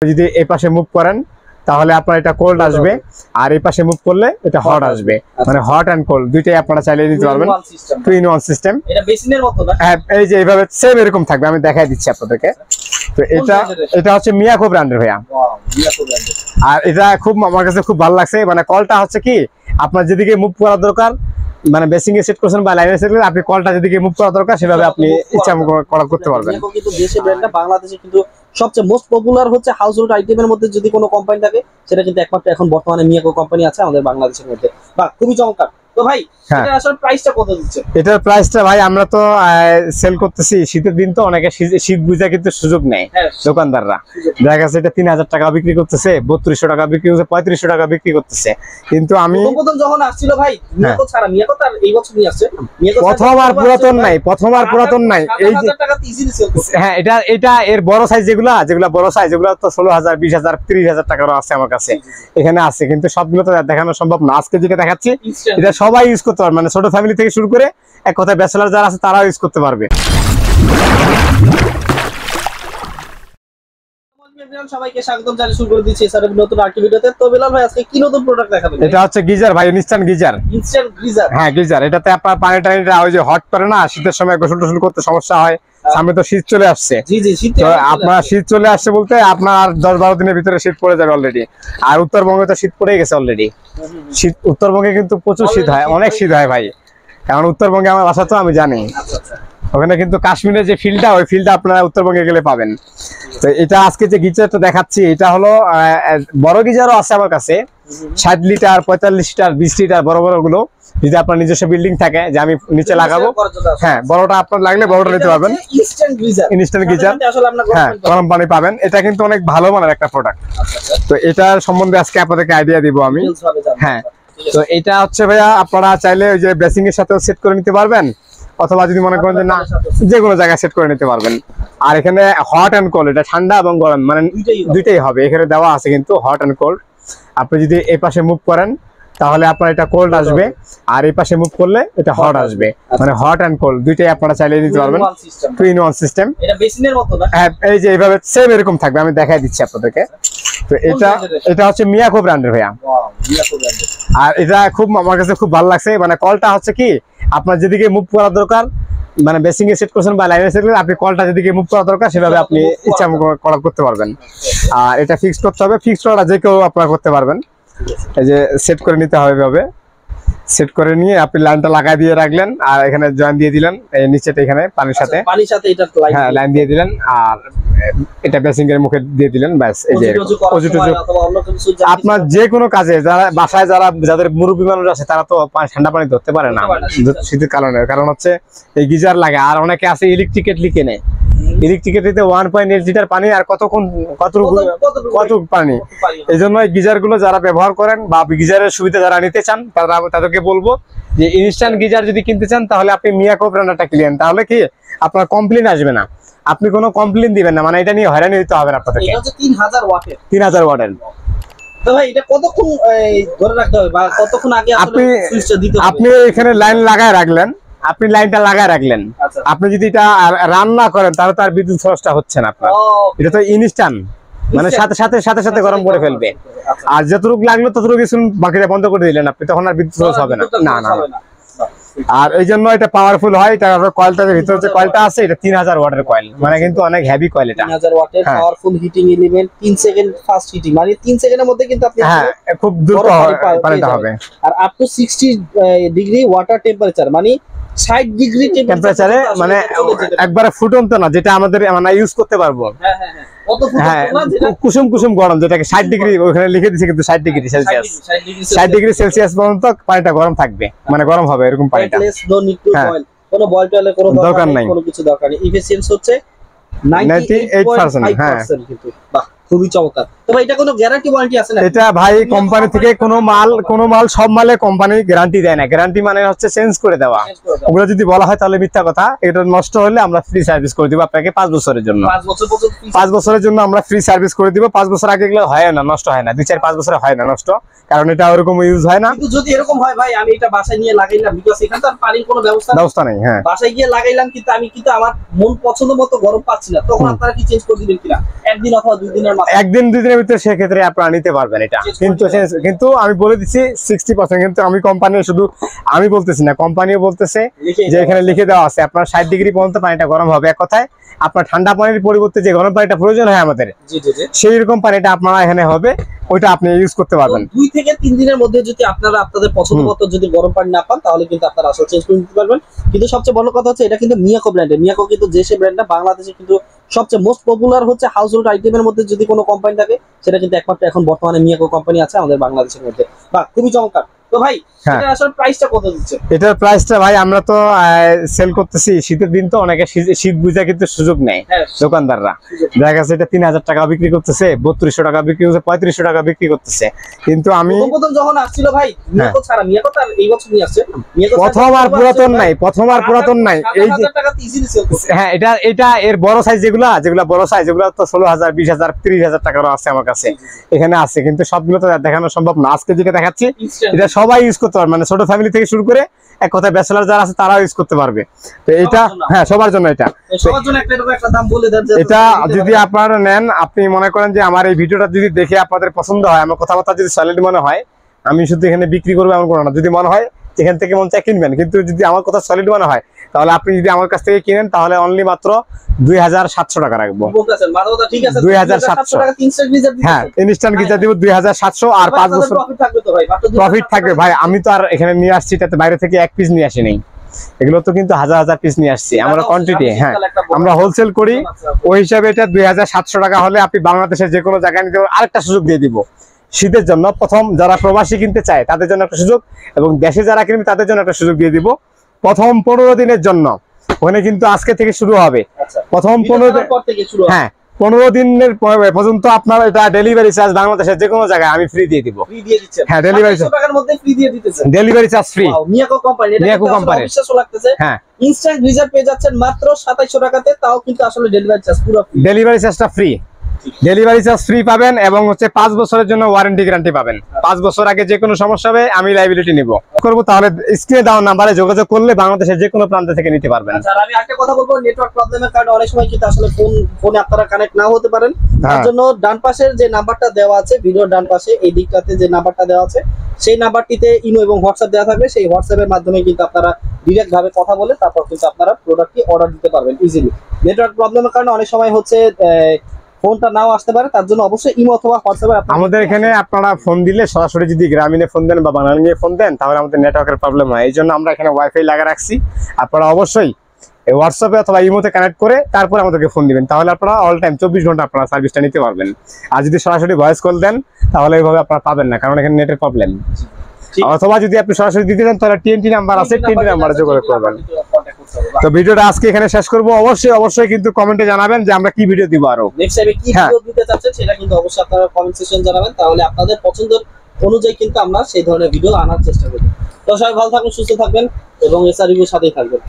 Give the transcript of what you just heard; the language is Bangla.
যদি এই পাশে মুভ করেন তাহলে আপনার এটা কোল্ড আসবে, আর এই পাশে মুভ করলে এটা হট আসবে। মানে হট এন্ড কোল্ড দুইটাই আপনারা চাইলে নিতে পারবেন। 2 in 1 সিস্টেম। এটা বেসিনের মতো না? হ্যাঁ, এই যে এইভাবে সেম এরকম থাকবে, আমি দেখাই দিচ্ছি আপনাদেরকে। তো এটা হচ্ছে মিয়াকো ব্র্যান্ডের ভাইয়া। মিয়াকো ব্র্যান্ডের। আর এটা খুব আমার কাছে খুব ভালো লাগছে। মানে কলটা হচ্ছে কি আপনার যেদিকে মুভ করা দরকার, মানে বেসিং এ সেট করছেন বা লাইনে সেট করলে আপনি কলটা যেদিকে মুভ করা দরকার সেভাবে আপনি ইচ্ছা করতে পারবেন। মিয়াকো কিন্তু দেশি ব্র্যান্ডটা, বাংলাদেশে কিন্তু সবচেয়ে মোস্ট পপুলার হচ্ছে হাউস হোল্ড আইটেমের মধ্যে যদি কোনো কোম্পানি থাকে সেটা কিন্তু একমাত্র এখন বর্তমানে মিয়াকো কোম্পানি আছে আমাদের বাংলাদেশের মধ্যে। বাহ, খুবই চমৎকার। তো ভাই এটা আসলে প্রাইসটা কত দিচ্ছে? এটার প্রাইসটা ভাই আমরা তো সেল করতেছি শীতের দিন, তো অনেকে শীত বুঝা কিন্তু সুযোগ নেয় দোকানদাররা। দেখা যাচ্ছে এটা 3000 টাকা বিক্রি করতেছে, 3200 টাকা বিক্রি করতেছে, 3500 টাকা বিক্রি করতেছে। কিন্তু আমি প্রথম যখন আসছিল ভাই মিয়াকো ছাড়া, মিয়াকো তার এই বছর নিয়ে আসছে প্রথম আর পুরাতন নাই এই যে টাকা ইজিলি সেল করছে। হ্যাঁ, এটা এর বড় সাইজ যেগুলা বড় সাইজ যেগুলা তো 16000 20000 30000 টাকারও আছে আমার কাছে, এখানে আছে। কিন্তু সবগুলো তো দেখানো সম্ভব না। আজকে যেটা দেখাচ্ছি এটা সবাই ইউজ করতে পারবে, মানে ছোট ফ্যামিলি থেকে শুরু করে এক কথায় ব্যাচেলর যারা আছে তারাও ইউজ করতে পারবে। সবাইকে স্বাগতম জানাই, শুরু করে দিচ্ছি স্যার নতুন আরেকটি ভিডিওতে। তো বিলাল ভাই আজকে কি নতুন প্রোডাক্ট দেখাবেন? এটা হচ্ছে গিজার ভাই, ইনস্ট্যান্ট গিজার। হ্যাঁ, গিজার। এটাতে আপনার পানি টানিটা ওই যে হট করে না, শীতের সময় গোসল টোসল করতে সমস্যা হয়। সামনে তো শীত চলে আসছে। তো আপনার শীত চলে আসছে বলতে আপনার 10-12 দিনের ভিতরে শীত পড়ে যাবে অলরেডি। আর উত্তরবঙ্গে তো শীত পড়ে গেছে অলরেডি। শীত উত্তরবঙ্গে কিন্তু প্রচুর শীত হয়, অনেক শীত হয় ভাই। কারণ উত্তরবঙ্গে আমার বাসা তো আমি জানি। ওখানে কিন্তু কাশ্মীরের যে ফিল্ডটা, ওই ফিল্ডটা আপনারা উত্তরবঙ্গে গেলে পাবেন। তো এটা আজকে যে গিজারটা দেখাচ্ছি এটা হলো বড় গিজারও আছে আমার কাছে, 60 লিটার 45 লিটার 20 লিটার বড় বড় গুলো। যদি আপনার নিজস্ব বিল্ডিং থাকে যে আমি নিচে লাগাবো, হ্যাঁ বড়টা আপনার লাগলে বড়টা নিতে পারবেন। ইনস্ট্যান্ট গিজার, হ্যাঁ গরম পানি পাবেন। এটা কিন্তু অনেক ভালো মানের একটা প্রোডাক্ট। তো এটার সম্বন্ধে আজকে আপনাদেরকে আইডিয়া দিব আমি। হ্যাঁ, তো এটা হচ্ছে ভাইয়া আপনারা চাইলে ওই যে বেসিং এর সাথেও সেট করে নিতে পারবেন, অথবা যদি মনে করেন যে না যে কোনো জায়গায় সেট করে নিতে পারবেন। আর এখানে হট এন্ড কোল্ড, এটা ঠান্ডা এবং গরম মানে দুইটাই হবে। এখানে দেওয়া আছে কিন্তু হট এন্ড কোল্ড। আপনি যদি এই পাশে মুভ করেন তাহলে আপনার এটা কোল্ড আসবে, আর এই পাশে মুভ করলে এটা হট আসবে। মানে হট এন্ড কোল্ড দুইটাই আপনারা চাইলে নিতে পারবেন। 2 in 1 সিস্টেম। এটা বেসিনের মতো না? হ্যাঁ, এই যে এইভাবে সেম এরকম থাকবে, আমি দেখাই দিচ্ছি আপনাদেরকে। তো এটা হচ্ছে মিয়াকো ব্র্যান্ডের ভাইয়া। আর এটা খুব আমার কাছে খুব ভালো লাগছে। মানে কলটা হচ্ছে কি আপনার যেদিকে মুভ করা দরকার, মানে বেসিং এ সেট করছেন বা লাইনে সেট করলে আপনি কলটা যেদিকে মুভ করা দরকার সেভাবে আপনি ইচ্ছা করতে পারবেন। আর এটা ফিক্স করতে হবে, ফিক্স করা যে কেউ আপনারা করতে পারবেন। এই যে সেট করে নিতে হবে এভাবে, সেট করে নিয়ে আপনি লাইনটা লাগাই দিয়ে রাখলেন, আর এখানে জয়েন দিয়ে দিলেন এই নিচেটা, এখানে পানির সাথে এটা হ্যাঁ লাইন দিয়ে দিলেন, আর এটা বেসিং এর মুখে দিয়ে দিলেন। ব্যাস, এই যে আপনার যে কোনো কাজে যারা বাসায় যাদের মুরব্বী মানুষ আছে তারা তো ঠান্ডা পানি ধরতে পারে না শীতের কারণ হচ্ছে এই গিজার লাগে। আর অনেকে আছে ইলেকট্রিকেট লিখে নেয়, ইলেকট্রিকেটিতে 1.8 লিটার পানি আর কত পানি। এই জন্য এই গিজার গুলো যারা ব্যবহার করেন বা গিজারের সুবিধা যারা নিতে চান তাদেরকে বলবো যে ইনস্ট্যান্ট গিজার যদি কিনতে চান তাহলে আপনি মিয়াকো ব্র্যান্ডটা কিনেন। তাহলে কি আপনার কমপ্লেন আসবে না, আপনি কোনো কমপ্লেন দিবেন না, মানে এটা নিয়ে হয়রানি হতে হবে না আপনাদেরকে। এটা হচ্ছে 3000 ওয়াটের। 3000 ওয়াটের। তো ভাই এটা কতক্ষণ ধরে রাখতে হবে বা কতক্ষণ আগে আসলে সুইচটা দিতে হবে? আপনি এখানে লাইন লাগায় রাখলেন, আপনি লাইনটা লাগায় রাখলেন। আপনি যদি এটা রান্না করেন তাহলে তার বিদ্যুৎ খরচটা হচ্ছে না আপনার। এটা তো ইনস্ট্যান্ট, মানে সাথে সাথে গরম করে ফেলবে। আর যতটুকু লাগলো ততটুকু বাকিটা বন্ধ করে দিলেন আপনি, তখন আর বিদ্যুৎ খরচ হবে না। না। আর এই জন্য এটা পাওয়ারফুল হয়। এটা কয়েলটার ভিতরে যে কয়েলটা আছে এটা 3000 ওয়াটের কয়েল, মানে কিন্তু অনেক হেভি কয়েল। এটা 3000 ওয়াটের powerful heating element, 3 second fast heating, মানে 3 সেকেন্ডের মধ্যে কিন্তু আপনি হ্যাঁ খুব দ্রুত পানিটা হবে। আর up to 60 degree water temperature, মানে 60 ডিগ্রি টেম্পারেচারে, মানে একবারে ফুটন্ত না, যেটা আমাদের মানে ইউজ করতে পারবো। হ্যাঁ, কুসুম গরম, যেটাকে 60 ডিগ্রি ওখানে লিখে দিয়েছে, কিন্তু 60 ডিগ্রি সেলসিয়াস, 60 ডিগ্রি সেলসিয়াস পর্যন্ত পানিটা গরম থাকবে, মানে গরম হবে এরকম পানিটা। কোনো বয়েল টয়েলের কোনো দরকার নেই, কোনো কিছু দরকার নেই। এফিসিয়েন্সি হচ্ছে 98%। হ্যাঁ, কিন্তু বাহ খুবই চমৎকার। তো ভাই এটা কোনো গ্যারান্টি ওয়ারেন্টি আছে না? এটা ভাই কোম্পানি থেকে কোনো মাল সব মালে কোম্পানি গ্যারান্টি দেয় না। গ্যারান্টি মানে হচ্ছে চেঞ্জ করে দেওয়া। ওগুলো যদি বলা হয় তাহলে মিথ্যা কথা। এটা নষ্ট হলে আমরা ফ্রি সার্ভিস করে দিব আপনাকে 5 বছরের জন্য। 5 বছরের জন্য আমরা ফ্রি সার্ভিস করে দিব। 5 বছর আগে এগুলো হয় না, নষ্ট হয় না। 2-4-5 বছরে হয় না নষ্ট, কারণ এটা ওরকম ইউজ হয় না। কিন্তু যদি এরকম হয় ভাই, আমি এটা বাসায় নিয়ে লাগাইলাম, বিকজ এখানে তো পানির কোনো ব্যবস্থা নেই। হ্যাঁ, বাসায় গিয়ে লাগাইলাম, কিন্তু আমি আমার মন পছন্দ মতো গরম পাচ্ছি না, তখন আপনারা কি চেঞ্জ করে দিবেন কিনা? একদিন অথবা 2 দিনের মাথায়? 1-2 দিনের ভিতরে সেক্ষেত্রে আপনারা নিতে পারবেন এটা। কিন্তু আমি বলে দিচ্ছি 60%। কিন্তু আমি কোম্পানি শুধু আমি বলতেছি না, কোম্পানিও বলতেছে যে এখানে লিখে দেওয়া আছে আপনার 60 ডিগ্রি পর্যন্ত পানিটা গরম হবে। এক কথায় আপনার ঠান্ডা পানির পরিবর্তে যে গরম পানিটা প্রয়োজন হয় আমাদের, সেই রকম পানিটা আপনারা এখানে হবে, ওইটা আপনি ইউজ করতে পারবেন। 2 থেকে 3 দিনের মধ্যে যদি আপনারা আপনাদের পছন্দ মতো যদি গরম পানি না পান, তাহলে কিন্তু আপনারা আসলে চেঞ্জ করে নিতে পারবেন। কিন্তু সবচেয়ে বড় কথা হচ্ছে এটা কিন্তু মিয়াকো ব্র্যান্ডের। মিয়াকো কিন্তু যে ব্র্যান্ডটা বাংলাদেশে কিন্তু সবচেয়ে মোস্ট পপুলার হচ্ছে হাউস হোল্ড আইটেমের মধ্যে যদি কোনো কোম্পানি থাকে, সেটা কিন্তু একমাত্র এখন বর্তমানে মিয়াকো কোম্পানি আছে আমাদের বাংলাদেশের মধ্যে। বা খুবই চমৎকার। তো ভাই এটা আসলে প্রাইসটা কত দিচ্ছে? এটার প্রাইসটা ভাই আমরা তো সেল করতেছি শীতের দিন, তো অনেকে শীত বুঝা কিন্তু সুযোগ নেয় দোকানদাররা। দেখা গেছে এটা 3000 টাকা বিক্রি করতেছে, 3200 টাকা বিক্রি করতেছে, 3500 টাকা বিক্রি করতেছে। কিন্তু আমি প্রথম যখন আসছিল ভাই, মিয়াকো ছাড়া, মিয়াকো তার এই বছর নিয়ে আসছে, প্রথম আর পুরাতন নাই এই যে টাকা ইজিলি সেল করছে। হ্যাঁ, এটা এর বড় সাইজ যেগুলা বড় সাইজ, যেগুলা তো 16000, 20000, 30000 টাকারও আছে আমার কাছে, এখানে আছে। কিন্তু সবগুলো তো দেখানো সম্ভব না। আজকে যেটা দেখাচ্ছি এটা সবাই ইউজ করতে পারবে, মানে ছোট ফ্যামিলি থেকে শুরু করে এক কথায় ব্যাচেলর যারা আছে তারাও ইউজ করতে পারবে। তো এটা হ্যাঁ সবার জন্য। একটা দাম বলে দেন। এটা যদি আপনারা নেন, আপনি মনে করেন যে আমার এই ভিডিওটা যদি দেখে আপনাদের পছন্দ হয়, আমার কথাবার্তা যদি সলিড মনে হয়, আমি শুধু এখানে বিক্রি করবো এমন কোনো না। যদি মনে হয় এখান থেকে মন চায় কিনবেন, কিন্তু যদি আমার কথা সলিড মনে হয়, তাহলে আপনি যদি আমার কাছ থেকে কিনেন, তাহলে অনলি মাত্র 2700 টাকা রাখবো। 2700 হ্যাঁ, ইনস্ট্যান্ট গিজার দিব 2700। আর 5 বছর প্রফিট থাকবে ভাই। আমি তো আর এখানে নিয়ে আসছি, তাতে বাইরে থেকে 1 পিস নিয়ে আসি নাই, এগুলো তো কিন্তু হাজার হাজার পিস নিয়ে আসছি আমরা কোয়ান্টিটি। হ্যাঁ, আমরা হোলসেল করি, ওই হিসাবে এটা 2700 টাকা হলে আপনি বাংলাদেশের যে কোনো জায়গায় নিতে। আরেকটা সুযোগ দিয়ে দিব শীতের জন্য, প্রথম যারা প্রবাসী কিনতে চায় তাদের জন্য একটা সুযোগ, এবং দেশে যারা কিনবে তাদের জন্য একটা সুযোগ দিয়ে দিব। প্রথম 15 দিনের জন্য, ওখানে কিন্তু আজকে থেকে শুরু হবে। প্রথম 15 দিন, হ্যাঁ 15 দিনের পর্যন্ত আপনার এটা ডেলিভারি চার্জ বাংলাদেশের যে কোনো জায়গায় আমি ফ্রি দিয়ে দিব। হ্যাঁ, delivery charge free. Miyako company বিশ্বাস লাগতেছে। হ্যাঁ, ইনস্ট্যান্ট গিজার পেয়ে যাচ্ছেন মাত্র 2700 টাকাতে, তাও কিন্তু আসলে ডেলিভারি চার্জ পুরো ফ্রি। ডেলিভারি চার্জটা ফ্রি, ডেলিভারি চার্জ ফ্রি পাবেন, এবং হচ্ছে 5 বছরের জন্য ওয়ারেন্টি গ্যারান্টি পাবেন। 5 বছর আগে যে কোনো সমস্যা হবে আমি লাইবিলিটি নিব করব। তাহলে স্ক্রিনে দেওয়া নাম্বারে যোগাযোগ করলে বাংলাদেশের যে কোনো প্রান্ত থেকে নিতে পারবেন। স্যার আমি একটা কথা বলবো, নেটওয়ার্ক প্রবলেমের কারণে অনেক সময় কিন্তু আসলে ফোনে আপনারা কানেক্ট না হতে পারেন। তার জন্য ডান পাশের যে নাম্বারটা দেওয়া আছে, ভিডিওর ডান পাশে এই দিকটাতে যে নাম্বারটা দেওয়া আছে, সেই নাম্বারটিতে ইমো এবং হোয়াটসঅ্যাপ দেওয়া থাকবে। সেই হোয়াটসঅ্যাপের মাধ্যমে কিন্তু আপনারা ডিরেক্ট ভাবে কথা বলে তারপর কিন্তু আপনারা প্রোডাক্টটি অর্ডার দিতে পারবেন ইজিলি। নেটওয়ার্ক প্রবলেমের কারণে অনেক সময় হচ্ছে ফোনটা নাও আসতে পারে, তার জন্য অবশ্যই ইমো অথবা হোয়াটসঅ্যাপে আমাদের এখানে আপনারা ফোন দিলে সরাসরি যদি গ্রামীণে ফোন দেন বা বাঙালিতে ফোন দেন, তাহলে আমাদের নেটওয়ার্কের প্রবলেম হয়। এই জন্য আমরা এখানে ওয়াইফাই লাগা রাখছি। আপনারা অবশ্যই হোয়াটসঅ্যাপে অথবা ইমোতে কানেক্ট করে তারপর আমাদেরকে ফোন দিবেন, তাহলে আপনারা অল টাইম 24 ঘন্টা আপনারা সার্ভিসটা নিতে পারবেন। আর যদি সরাসরি ভয়েস কল দেন, তাহলে এইভাবে আপনারা পাবেন না, কারণ এখানে নেটের প্রবলেম। অথবা যদি আপনি সরাসরি দিতে চান, তাহলে টিএনটি নাম্বার আছে, টিএনটি নাম্বারে যোগাযোগ করবেন। তো ভিডিওটা আজকে এখানে শেষ করব। অবশ্যই কিন্তু কমেন্টে জানাবেন যে আমরা কি ভিডিও দিব, আরো নেক্সট টাইমে কি ভিডিও দিতে চাচ্ছেন সেটা কিন্তু অবশ্যই আপনারা কমেন্ট সেকশন জানাবেন, তাহলে আপনাদের পছন্দের অনুযায়ী কিন্তু আমরা সেই ধরনের ভিডিও আনার চেষ্টা করব। তো সবাই ভালো থাকুন, সুস্থ থাকবেন এবং এসআর রিভিউর সাথেই থাকবেন।